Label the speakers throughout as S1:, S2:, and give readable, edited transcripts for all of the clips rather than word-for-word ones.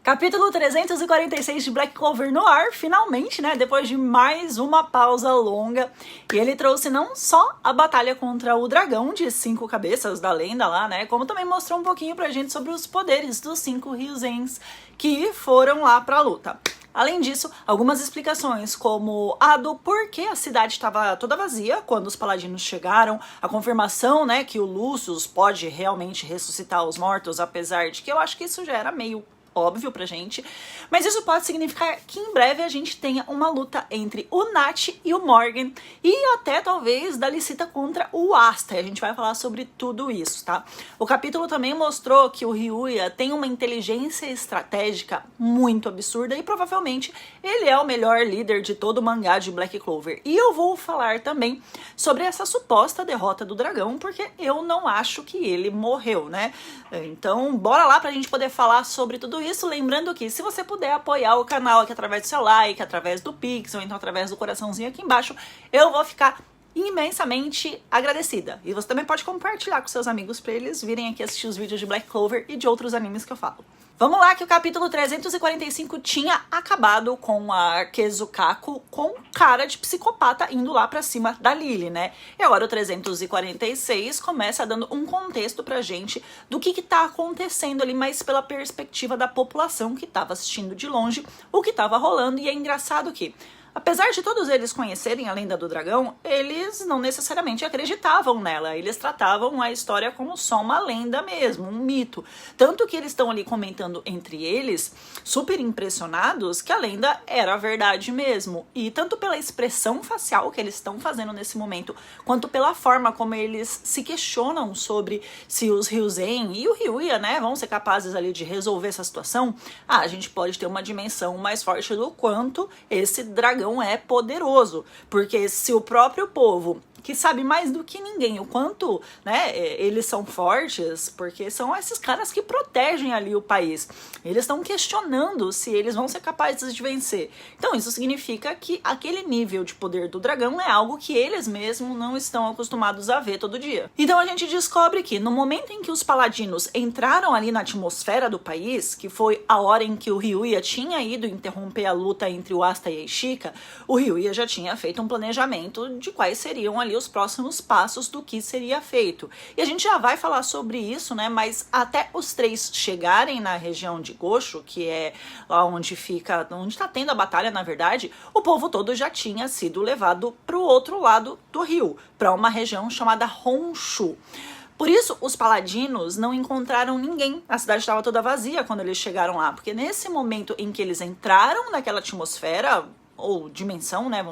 S1: Capítulo 346 de Black Clover no ar, finalmente, né? Depois de mais uma pausa longa. E ele trouxe não só a batalha contra o dragão de 5 cabeças da lenda lá, né? Como também mostrou um pouquinho pra gente sobre os poderes dos 5 Ryuzens que foram lá pra luta. Além disso, algumas explicações como a do porquê a cidade estava toda vazia quando os paladinos chegaram, a confirmação, né, que o Lucius pode realmente ressuscitar os mortos, apesar de que eu acho que isso já era meio óbvio pra gente, mas isso pode significar que em breve a gente tenha uma luta entre o Nat e o Morgan e até talvez da Licita contra o Asta. A gente vai falar sobre tudo isso, tá? O capítulo também mostrou que o Ryuya tem uma inteligência estratégica muito absurda e provavelmente ele é o melhor líder de todo o mangá de Black Clover. E eu vou falar também sobre essa suposta derrota do dragão, porque eu não acho que ele morreu, né? Então, bora lá pra gente poder falar sobre tudo isso, lembrando que se você puder apoiar o canal aqui através do seu like, através do Pix, ou então através do coraçãozinho aqui embaixo, eu vou ficar imensamente agradecida. E você também pode compartilhar com seus amigos para eles virem aqui assistir os vídeos de Black Clover e de outros animes que eu falo. Vamos lá, que o capítulo 345 tinha acabado com a Kezukako com cara de psicopata indo lá pra cima da Lily, né? E agora o 346 começa dando um contexto pra gente do que tá acontecendo ali, mas pela perspectiva da população que tava assistindo de longe o que tava rolando. E é engraçado que, apesar de todos eles conhecerem a lenda do dragão, eles não necessariamente acreditavam nela. Eles tratavam a história como só uma lenda mesmo, um mito. Tanto que eles estão ali comentando entre eles, super impressionados, que a lenda era verdade mesmo. E tanto pela expressão facial que eles estão fazendo nesse momento, quanto pela forma como eles se questionam sobre se os Ryuzen e o Ryuya, né, vão ser capazes ali de resolver essa situação, a gente pode ter uma dimensão mais forte do quanto esse dragão é poderoso, porque se o próprio povo, que sabe mais do que ninguém o quanto, né, eles são fortes, porque são esses caras que protegem ali o país, eles estão questionando se eles vão ser capazes de vencer. Então isso significa que aquele nível de poder do dragão é algo que eles mesmos não estão acostumados a ver todo dia. Então a gente descobre que no momento em que os paladinos entraram ali na atmosfera do país, que foi a hora em que o Ryuya tinha ido interromper a luta entre o Asta e a Ishika, o Ryuya já tinha feito um planejamento de quais seriam ali os próximos passos do que seria feito. E a gente já vai falar sobre isso, né? Mas até os três chegarem na região de Gosho, que é lá onde fica, onde tá tendo a batalha, na verdade, o povo todo já tinha sido levado para o outro lado do rio, para uma região chamada Honshu. Por isso, os paladinos não encontraram ninguém. A cidade estava toda vazia quando eles chegaram lá, porque nesse momento em que eles entraram naquela atmosfera, ou dimensão, né,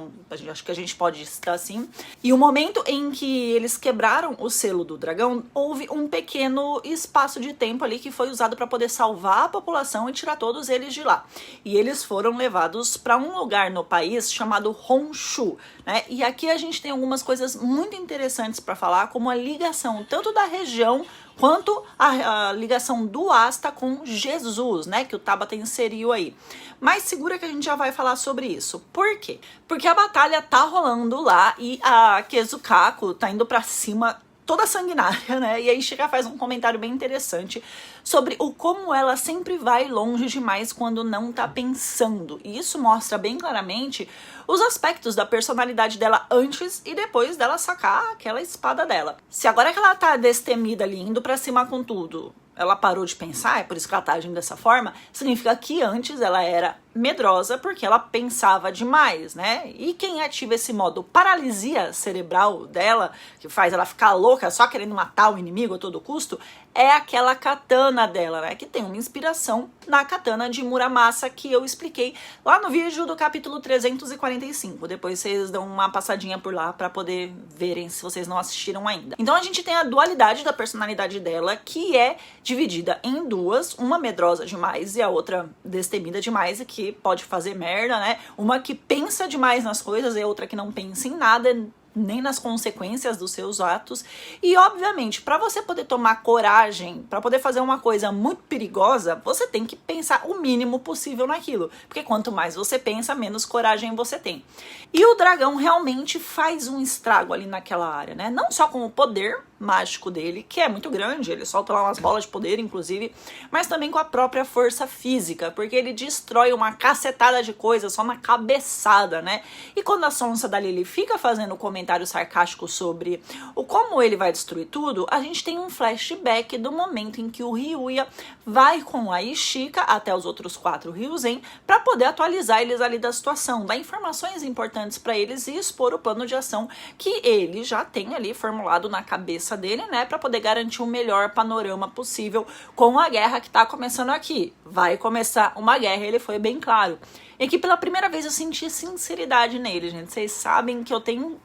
S1: acho que a gente pode citar assim, e o momento em que eles quebraram o selo do dragão, houve um pequeno espaço de tempo ali que foi usado para poder salvar a população e tirar todos eles de lá. E eles foram levados para um lugar no país chamado Honshu, né, e aqui a gente tem algumas coisas muito interessantes para falar, como a ligação tanto da região quanto a ligação do Asta com Jesus, né, que o Tabata inseriu aí. Mas segura que a gente já vai falar sobre isso. Por quê? Porque a batalha tá rolando lá e a Kezukako tá indo pra cima toda sanguinária, né? E aí Ishika faz um comentário bem interessante sobre o como ela sempre vai longe demais quando não tá pensando. E isso mostra bem claramente os aspectos da personalidade dela antes e depois dela sacar aquela espada dela. Se agora que ela tá destemida ali, indo pra cima com tudo, ela parou de pensar, é por isso que ela tá agindo dessa forma, significa que antes ela era medrosa porque ela pensava demais, né? E quem ativa esse modo paralisia cerebral dela, que faz ela ficar louca só querendo matar o inimigo a todo custo, é aquela katana dela, né? Que tem uma inspiração na katana de Muramasa que eu expliquei lá no vídeo do capítulo 345. Depois vocês dão uma passadinha por lá pra poder verem se vocês não assistiram ainda. Então a gente tem a dualidade da personalidade dela, que é dividida em duas, uma medrosa demais e a outra destemida demais e que pode fazer merda, né? Uma que pensa demais nas coisas e outra que não pensa em nada, nem nas consequências dos seus atos. E obviamente, para você poder tomar coragem, para poder fazer uma coisa muito perigosa, você tem que pensar o mínimo possível naquilo, porque quanto mais você pensa, menos coragem você tem. E o dragão realmente faz um estrago ali naquela área, né? Não só com o poder, mágico dele, que é muito grande, ele solta lá umas bolas de poder, inclusive, mas também com a própria força física, porque ele destrói uma cacetada de coisas só na cabeçada, né? E quando a Sonsa da Lily fica fazendo comentário sarcástico sobre o como ele vai destruir tudo, a gente tem um flashback do momento em que o Ryuya vai com a Ishika até os outros 4 Ryuzen para poder atualizar eles ali da situação, dar informações importantes para eles e expor o plano de ação que ele já tem ali formulado na cabeça dele, né, para poder garantir o melhor panorama possível com a guerra que tá começando aqui. Vai começar uma guerra, ele foi bem claro. E que pela primeira vez eu senti sinceridade nele, gente. Vocês sabem que eu tenho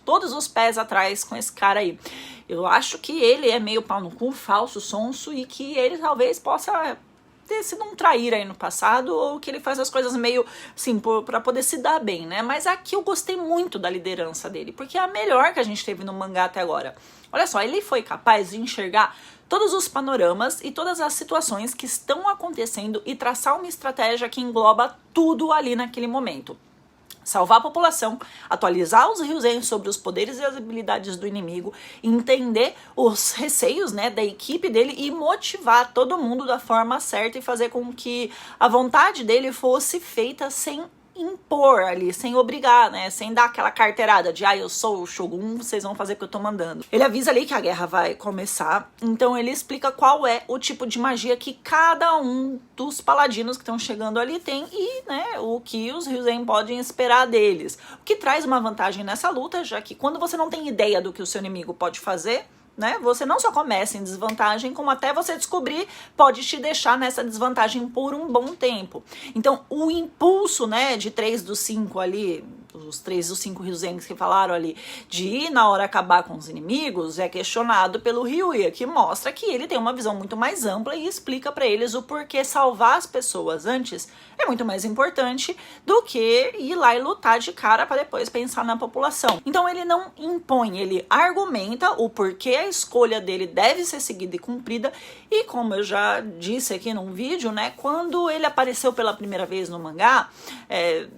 S1: todos os pés atrás com esse cara aí. Eu acho que ele é meio pau no cu, falso, sonso, e que ele talvez possa ter sido um traíra aí no passado, ou que ele faz as coisas meio assim, pra poder se dar bem, né? Mas aqui eu gostei muito da liderança dele, porque é a melhor que a gente teve no mangá até agora. Olha só, ele foi capaz de enxergar todos os panoramas e todas as situações que estão acontecendo e traçar uma estratégia que engloba tudo ali naquele momento. Salvar a população, atualizar os Ryuzen sobre os poderes e as habilidades do inimigo, entender os receios, né, da equipe dele e motivar todo mundo da forma certa e fazer com que a vontade dele fosse feita sem impor ali, sem obrigar, né, sem dar aquela carteirada de eu sou o Shogun, vocês vão fazer o que eu tô mandando. Ele avisa ali que a guerra vai começar, então ele explica qual é o tipo de magia que cada um dos paladinos que estão chegando ali tem e, né, o que os Ryuzen podem esperar deles. O que traz uma vantagem nessa luta, já que quando você não tem ideia do que o seu inimigo pode fazer, né, você não só começa em desvantagem, como até você descobrir pode te deixar nessa desvantagem por um bom tempo. Então, o impulso, né, de 3 dos 5 ali, os 3 dos 5 Ryuzengs que falaram ali, de ir na hora acabar com os inimigos, é questionado pelo Ryuya, que mostra que ele tem uma visão muito mais ampla e explica pra eles o porquê salvar as pessoas antes é muito mais importante do que ir lá e lutar de cara para depois pensar na população. Então ele não impõe, ele argumenta o porquê a escolha dele deve ser seguida e cumprida, e como eu já disse aqui num vídeo, né, quando ele apareceu pela primeira vez no mangá,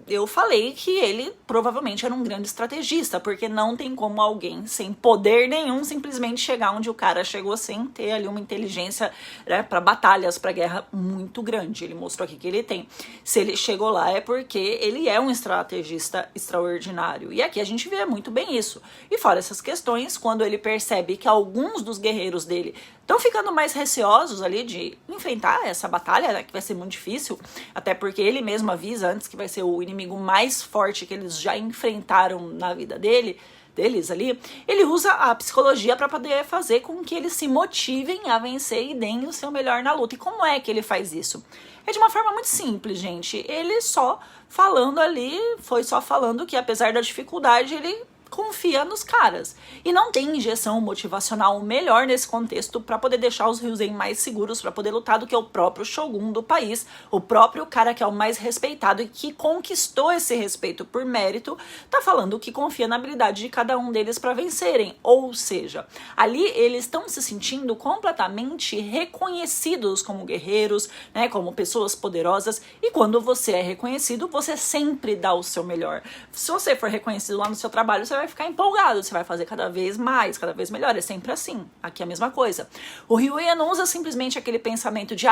S1: eu falei que ele provavelmente era um grande estrategista, porque não tem como alguém sem poder nenhum simplesmente chegar onde o cara chegou sem ter ali uma inteligência, né, para batalhas, para guerra muito grande. Ele mostrou aqui que ele tem. Se ele chegou lá é porque ele é um estrategista extraordinário. E aqui a gente vê muito bem isso. E fora essas questões, quando ele percebe que alguns dos guerreiros dele estão ficando mais receosos ali de enfrentar essa batalha, né, que vai ser muito difícil, até porque ele mesmo avisa antes que vai ser o inimigo mais forte que eles já enfrentaram na vida deles ali, ele usa a psicologia para poder fazer com que eles se motivem a vencer e deem o seu melhor na luta. E como é que ele faz isso? É de uma forma muito simples, gente. Ele só falando ali, foi só falando que apesar da dificuldade, ele confia nos caras. E não tem injeção motivacional melhor nesse contexto para poder deixar os Ryuzen mais seguros para poder lutar do que o próprio Shogun do país, o próprio cara que é o mais respeitado e que conquistou esse respeito por mérito, tá falando que confia na habilidade de cada um deles para vencerem. Ou seja, ali eles estão se sentindo completamente reconhecidos como guerreiros, né, como pessoas poderosas, e quando você é reconhecido, você sempre dá o seu melhor. Se você for reconhecido lá no seu trabalho, você vai ficar empolgado, você vai fazer cada vez mais, cada vez melhor, é sempre assim. Aqui é a mesma coisa. O Ryuya não usa simplesmente aquele pensamento de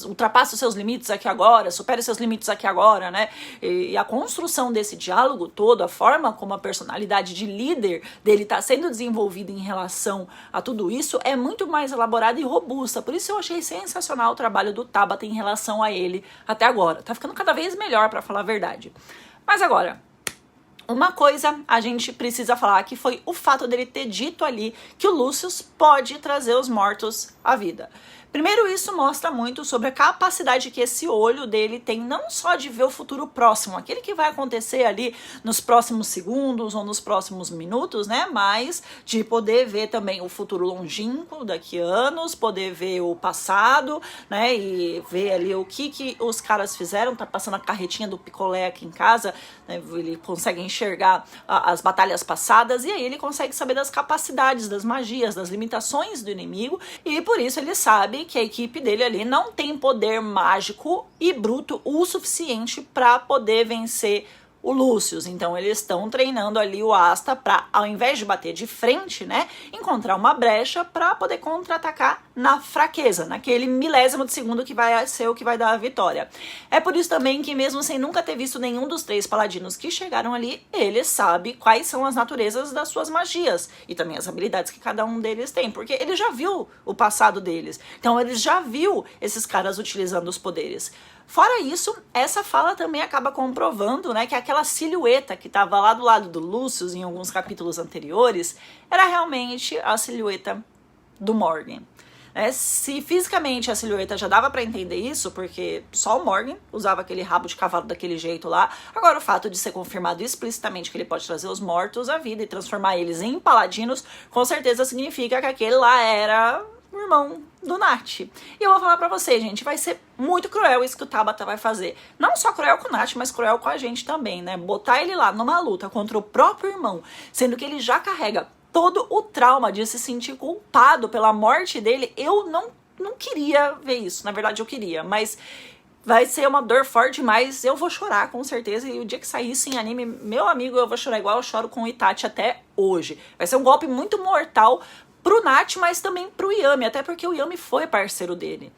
S1: ultrapassa os seus limites aqui agora, supera os seus limites aqui agora, né? E a construção desse diálogo todo, a forma como a personalidade de líder dele está sendo desenvolvida em relação a tudo isso é muito mais elaborada e robusta. Por isso eu achei sensacional o trabalho do Tabata em relação a ele até agora. Tá ficando cada vez melhor, pra falar a verdade. Mas agora, uma coisa a gente precisa falar, que foi o fato dele ter dito ali que o Lucius pode trazer os mortos à vida. Primeiro, isso mostra muito sobre a capacidade que esse olho dele tem, não só de ver o futuro próximo, aquele que vai acontecer ali nos próximos segundos ou nos próximos minutos, né? Mas de poder ver também o futuro longínquo, daqui a anos, poder ver o passado, né? E ver ali o que os caras fizeram. Tá passando a carretinha do picolé aqui em casa, né? Ele consegue enxergar as batalhas passadas e aí ele consegue saber das capacidades, das magias, das limitações do inimigo, e por isso ele sabe que a equipe dele ali não tem poder mágico e bruto o suficiente para poder vencer o Lucius. Então eles estão treinando ali o Asta pra, ao invés de bater de frente, né, encontrar uma brecha pra poder contra-atacar na fraqueza, naquele milésimo de segundo que vai ser o que vai dar a vitória. É por isso também que, mesmo sem nunca ter visto nenhum dos 3 paladinos que chegaram ali, ele sabe quais são as naturezas das suas magias e também as habilidades que cada um deles tem, porque ele já viu o passado deles. Então ele já viu esses caras utilizando os poderes. Fora isso, essa fala também acaba comprovando, né, que aquela silhueta que estava lá do lado do Lucius em alguns capítulos anteriores era realmente a silhueta do Morgan. Se fisicamente a silhueta já dava pra entender isso, porque só o Morgan usava aquele rabo de cavalo daquele jeito lá, agora o fato de ser confirmado explicitamente que ele pode trazer os mortos à vida e transformar eles em paladinos, com certeza significa que aquele lá era o irmão do Nat. E eu vou falar pra vocês, gente, vai ser muito cruel isso que o Tabata vai fazer. Não só cruel com o Nat, mas cruel com a gente também, né? Botar ele lá numa luta contra o próprio irmão, sendo que ele já carrega todo o trauma de se sentir culpado pela morte dele. Eu não queria ver isso. Na verdade, eu queria, mas vai ser uma dor forte demais. Eu vou chorar, com certeza. E o dia que sair isso em anime, meu amigo, eu vou chorar igual eu choro com o Itachi até hoje. Vai ser um golpe muito mortal pro Nat, mas também pro Yami, até porque o Yami foi parceiro dele.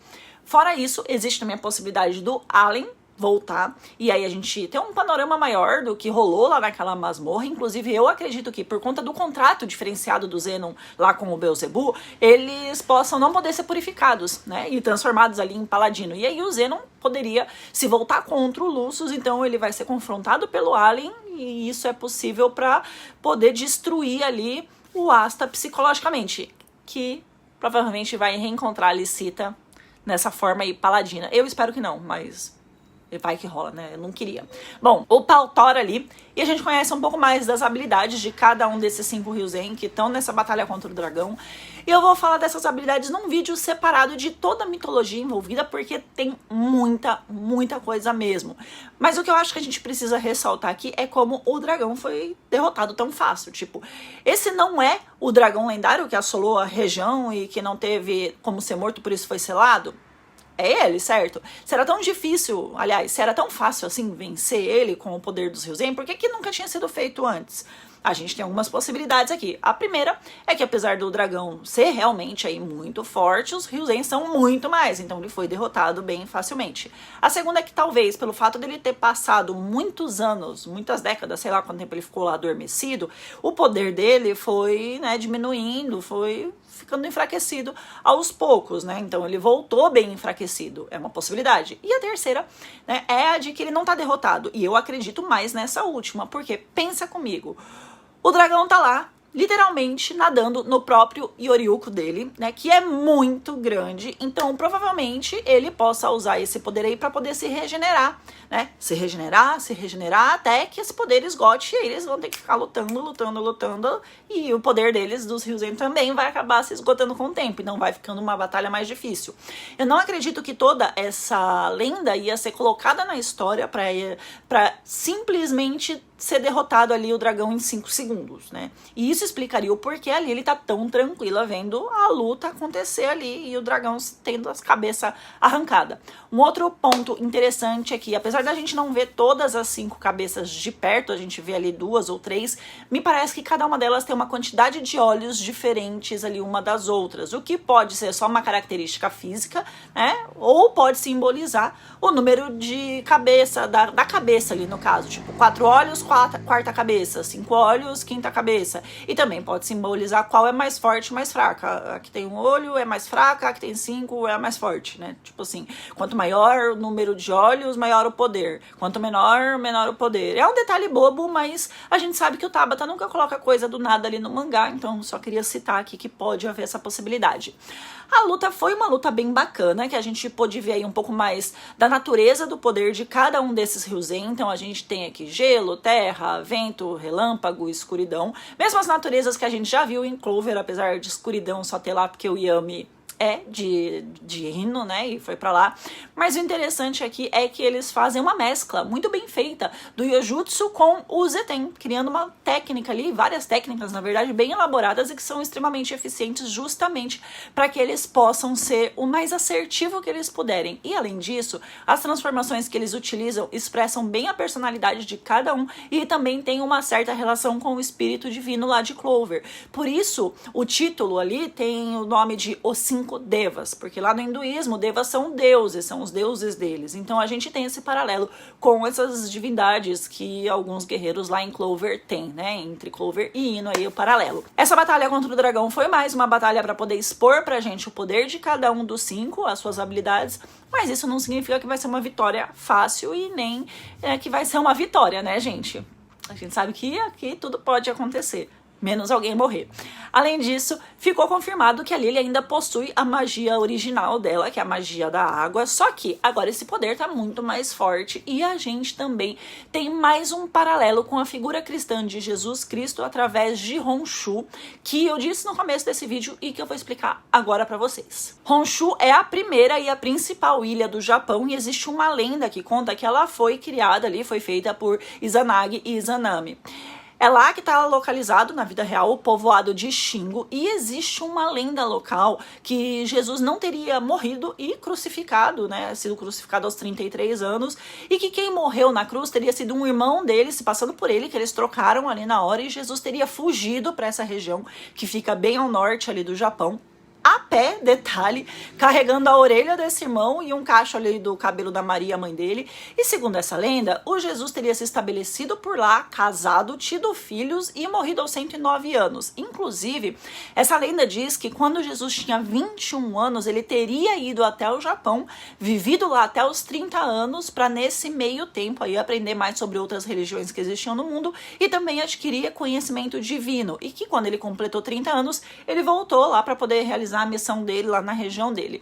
S1: Fora isso, existe também a possibilidade do Allen voltar, e aí a gente tem um panorama maior do que rolou lá naquela masmorra. Inclusive eu acredito que por conta do contrato diferenciado do Zenon lá com o Beelzebub, eles possam não poder ser purificados, né, e transformados ali em paladino, e aí o Zenon poderia se voltar contra o Lucius, então ele vai ser confrontado pelo Allen, e isso é possível para poder destruir ali o Asta psicologicamente, que provavelmente vai reencontrar a Licita nessa forma aí paladina. Eu espero que não, mas vai que rola, né? Eu não queria. Bom, o Paltor ali, e a gente conhece um pouco mais das habilidades de cada um desses 5 Ryuzen que estão nessa batalha contra o dragão. E eu vou falar dessas habilidades num vídeo separado de toda a mitologia envolvida, porque tem muita coisa mesmo. Mas o que eu acho que a gente precisa ressaltar aqui é como o dragão foi derrotado tão fácil. Tipo, esse não é o dragão lendário que assolou a região e que não teve como ser morto, por isso foi selado? É ele, certo? Se era tão difícil, aliás, se era tão fácil assim vencer ele com o poder dos Ryuzen, por que nunca tinha sido feito antes? A gente tem algumas possibilidades aqui. A primeira é que, apesar do dragão ser realmente aí muito forte, os Ryuzen são muito mais, então ele foi derrotado bem facilmente. A segunda é que talvez, pelo fato dele ter passado muitos anos, muitas décadas, sei lá quanto tempo ele ficou lá adormecido, o poder dele foi, né, diminuindo, foi ficando enfraquecido aos poucos, né? Então ele voltou bem enfraquecido, é uma possibilidade. E a terceira, né, é a de que ele não tá derrotado, e eu acredito mais nessa última, porque pensa comigo, o dragão tá lá, literalmente nadando no próprio Yoryuko dele, né, que é muito grande, então provavelmente ele possa usar esse poder aí pra poder se regenerar, né, se regenerar até que esse poder esgote, e eles vão ter que ficar lutando, e o poder deles, dos Ryuzen, também vai acabar se esgotando com o tempo, então vai ficando uma batalha mais difícil. Eu não acredito que toda essa lenda ia ser colocada na história pra simplesmente ser derrotado ali o dragão em 5 segundos, né? E isso explicaria o porquê ali ele tá tão tranquila vendo a luta acontecer ali e o dragão tendo as cabeças arrancadas. Um outro ponto interessante é que, apesar da gente não ver todas as 5 cabeças de perto, a gente vê ali 2 ou 3, me parece que cada uma delas tem uma quantidade de olhos diferentes ali uma das outras, o que pode ser só uma característica física, né? Ou pode simbolizar o número de cabeça, da cabeça ali no caso, tipo 4 olhos, quarta cabeça, 5 olhos, quinta cabeça. E também pode simbolizar qual é mais forte e mais fraca. A que tem 1 olho é mais fraca, a que tem 5 é a mais forte, né? Tipo assim, quanto maior o número de olhos, maior o poder. Quanto menor, menor o poder. É um detalhe bobo, mas a gente sabe que o Tabata nunca coloca coisa do nada ali no mangá, então só queria citar aqui que pode haver essa possibilidade. A luta foi uma luta bem bacana, que a gente pôde ver aí um pouco mais da natureza do poder de cada um desses Ryuzen. Então a gente tem aqui gelo, terra, vento, relâmpago, escuridão. Mesmo as naturezas que a gente já viu em Clover, apesar de escuridão só ter lá porque o Yami é de hino, né, e foi pra lá. Mas o interessante aqui é que eles fazem uma mescla muito bem feita do Yojutsu com o Zeteng, criando uma técnica ali, várias técnicas, na verdade, bem elaboradas e que são extremamente eficientes justamente para que eles possam ser o mais assertivo que eles puderem. E além disso, as transformações que eles utilizam expressam bem a personalidade de cada um e também tem uma certa relação com o espírito divino lá de Clover. Por isso, o título ali tem o nome de Os Cinco Devas, porque lá no hinduísmo, devas são deuses, são os deuses deles. Então a gente tem esse paralelo com essas divindades que alguns guerreiros lá em Clover têm, né? Entre Clover e Ino aí o paralelo. Essa batalha contra o dragão foi mais uma batalha para poder expor pra gente o poder de cada um dos cinco, as suas habilidades, mas isso não significa que vai ser uma vitória fácil e nem que vai ser uma vitória, né, gente? A gente sabe que aqui tudo pode acontecer, menos alguém morrer. Além disso, ficou confirmado que a Lily ainda possui a magia original dela, que é a magia da água, só que agora esse poder tá muito mais forte e a gente também tem mais um paralelo com a figura cristã de Jesus Cristo através de Honshu, que eu disse no começo desse vídeo e que eu vou explicar agora pra vocês. Honshu é a primeira e a principal ilha do Japão e existe uma lenda que conta que ela foi criada ali, foi feita por Izanagi e Izanami. É lá que está localizado, na vida real, o povoado de Shingo, e existe uma lenda local que Jesus não teria morrido e crucificado, né, sido crucificado aos 33 anos, e que quem morreu na cruz teria sido um irmão dele, se passando por ele, que eles trocaram ali na hora, e Jesus teria fugido para essa região, que fica bem ao norte ali do Japão, a pé, detalhe, carregando a orelha desse irmão e um cacho ali do cabelo da Maria, mãe dele. E segundo essa lenda, o Jesus teria se estabelecido por lá, casado, tido filhos e morrido aos 109 anos. Inclusive, essa lenda diz que quando Jesus tinha 21 anos, ele teria ido até o Japão, vivido lá até os 30 anos, para nesse meio tempo aí aprender mais sobre outras religiões que existiam no mundo e também adquirir conhecimento divino. E que quando ele completou 30 anos, ele voltou lá para poder realizar a missão dele lá na região dele.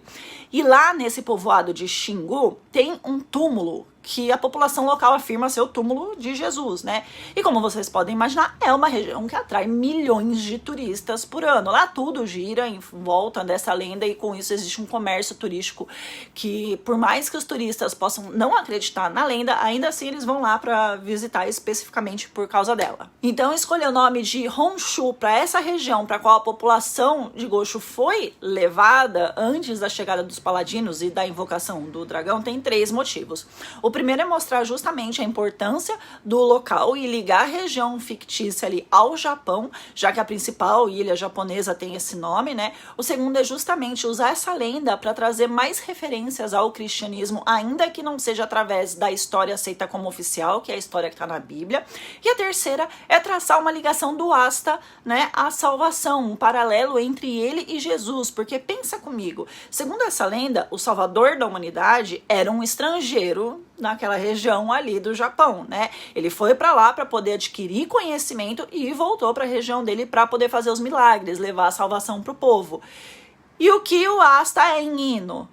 S1: E lá nesse povoado de Xingu tem um túmulo que a população local afirma ser o túmulo de Jesus, né? E como vocês podem imaginar, é uma região que atrai milhões de turistas por ano. Lá tudo gira em volta dessa lenda e com isso existe um comércio turístico que, por mais que os turistas possam não acreditar na lenda, ainda assim eles vão lá para visitar especificamente por causa dela. Então, escolher o nome de Honshu para essa região para qual a população de Gosho foi levada antes da chegada dos paladinos e da invocação do dragão tem 3 motivos. O primeiro é mostrar justamente a importância do local e ligar a região fictícia ali ao Japão, já que a principal ilha japonesa tem esse nome, né? O segundo é justamente usar essa lenda para trazer mais referências ao cristianismo, ainda que não seja através da história aceita como oficial, que é a história que está na Bíblia. E a terceira é traçar uma ligação do Asta, né, à salvação, um paralelo entre ele e Jesus, porque pensa comigo, segundo essa lenda, o salvador da humanidade era um estrangeiro naquela região ali do Japão, né? Ele foi para lá para poder adquirir conhecimento e voltou para a região dele para poder fazer os milagres, levar a salvação para o povo. E o que o Asta é em Ino,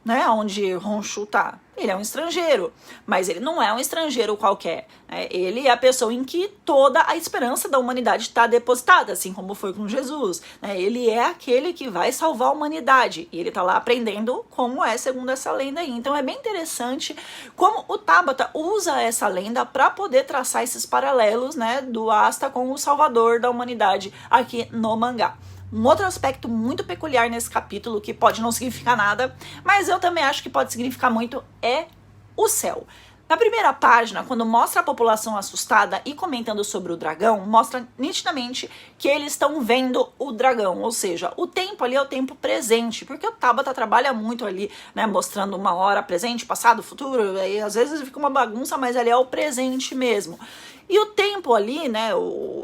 S1: né? Onde Honshu tá? Ele é um estrangeiro, mas ele não é um estrangeiro qualquer, né? Ele é a pessoa em que toda a esperança da humanidade está depositada, assim como foi com Jesus, né? Ele é aquele que vai salvar a humanidade e ele tá lá aprendendo como é segundo essa lenda aí. Então é bem interessante como o Tabata usa essa lenda para poder traçar esses paralelos, né, do Asta com o salvador da humanidade aqui no mangá. Um outro aspecto muito peculiar nesse capítulo, que pode não significar nada, mas eu também acho que pode significar muito, é o céu. Na primeira página, quando mostra a população assustada e comentando sobre o dragão, mostra nitidamente que eles estão vendo o dragão, ou seja, o tempo ali é o tempo presente, porque o Tabata trabalha muito ali, né, mostrando uma hora presente, passado, futuro, aí às vezes fica uma bagunça, mas ali é o presente mesmo. E o tempo ali, né,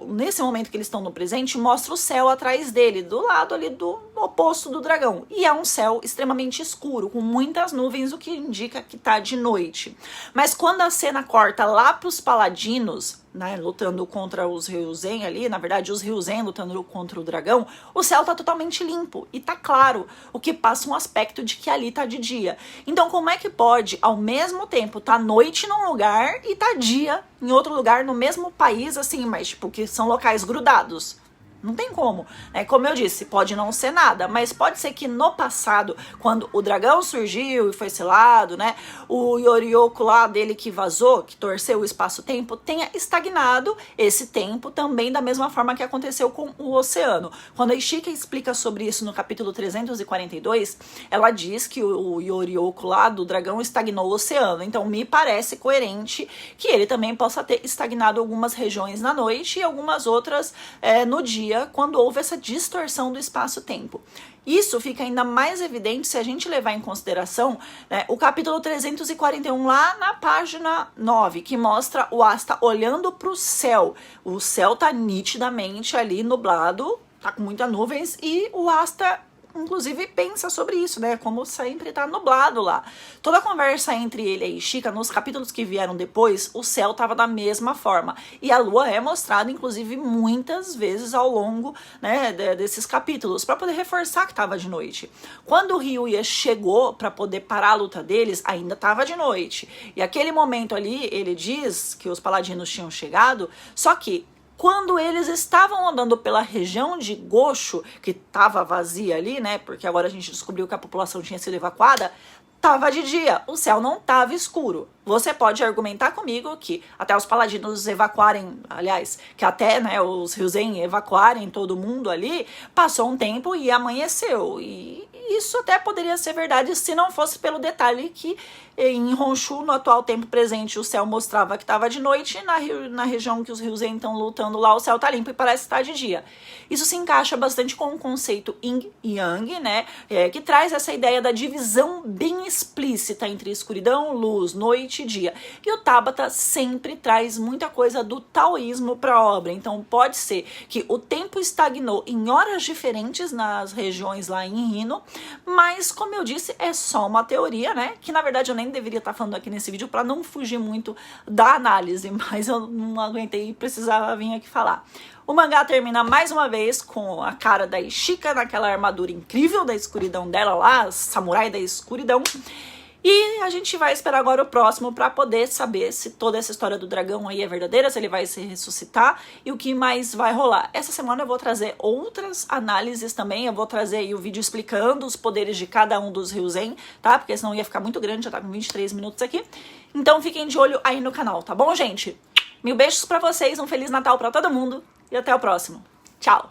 S1: nesse momento que eles estão no presente, mostra o céu atrás dele, do lado ali do oposto do dragão. E é um céu extremamente escuro, com muitas nuvens, o que indica que tá de noite. Mas quando a cena corta lá pros paladinos, né, lutando contra os Ryuzen ali, na verdade os Ryuzen lutando contra o dragão, o céu tá totalmente limpo e tá claro, o que passa um aspecto de que ali tá de dia. Então como é que pode, ao mesmo tempo, tá noite num lugar e tá dia em outro lugar, no mesmo país, assim, mas tipo, que são locais grudados? Não tem como. Como eu disse, pode não ser nada, mas pode ser que no passado, quando o dragão surgiu e foi selado, né, o Yoriyoko lá dele que vazou, que torceu o espaço-tempo, tenha estagnado esse tempo também da mesma forma que aconteceu com o oceano. Quando a Ishika explica sobre isso no capítulo 342, ela diz que o Yoriyoko lá do dragão estagnou o oceano. Então me parece coerente que ele também possa ter estagnado algumas regiões na noite e algumas outras no dia, quando houve essa distorção do espaço-tempo. Isso fica ainda mais evidente se a gente levar em consideração, né, o capítulo 341 lá na página 9, que mostra o Asta olhando para o céu. O céu tá nitidamente ali nublado, tá com muitas nuvens, e o Asta inclusive pensa sobre isso, né? Como sempre tá nublado lá. Toda a conversa entre ele e Ishika, nos capítulos que vieram depois, o céu tava da mesma forma. E a lua é mostrada, inclusive, muitas vezes ao longo, né, desses capítulos, para poder reforçar que tava de noite. Quando o Ryuya chegou para poder parar a luta deles, ainda tava de noite. E aquele momento ali, ele diz que os paladinos tinham chegado, só que quando eles estavam andando pela região de Gosho, que estava vazia ali, né? Porque agora a gente descobriu que a população tinha sido evacuada, estava de dia, o céu não estava escuro. Você pode argumentar comigo que até os paladinos evacuarem, aliás, que até, né, os Ryuzen evacuarem todo mundo ali, passou um tempo e amanheceu. E isso até poderia ser verdade se não fosse pelo detalhe que em Honshu, no atual tempo presente, o céu mostrava que estava de noite, e na região que os Ryuzen estão lutando lá, o céu tá limpo e parece estar de dia. Isso se encaixa bastante com o conceito Yin e Yang, né, que traz essa ideia da divisão bem explícita entre escuridão, luz, noite e dia. E o Tabata sempre traz muita coisa do taoísmo para a obra, então pode ser que o tempo estagnou em horas diferentes nas regiões lá em Hino, mas como eu disse, é só uma teoria, né, que na verdade eu nem deveria estar falando aqui nesse vídeo para não fugir muito da análise, mas eu não aguentei e precisava vir aqui falar. O mangá termina mais uma vez com a cara da Ishika naquela armadura incrível da escuridão dela lá, samurai da escuridão. E a gente vai esperar agora o próximo para poder saber se toda essa história do dragão aí é verdadeira, se ele vai se ressuscitar e o que mais vai rolar. Essa semana eu vou trazer outras análises também, eu vou trazer aí o vídeo explicando os poderes de cada um dos Ryuzen, tá? Porque senão ia ficar muito grande, já tá com 23 minutos aqui. Então fiquem de olho aí no canal, tá bom, gente? Mil beijos pra vocês, um Feliz Natal pra todo mundo e até o próximo. Tchau!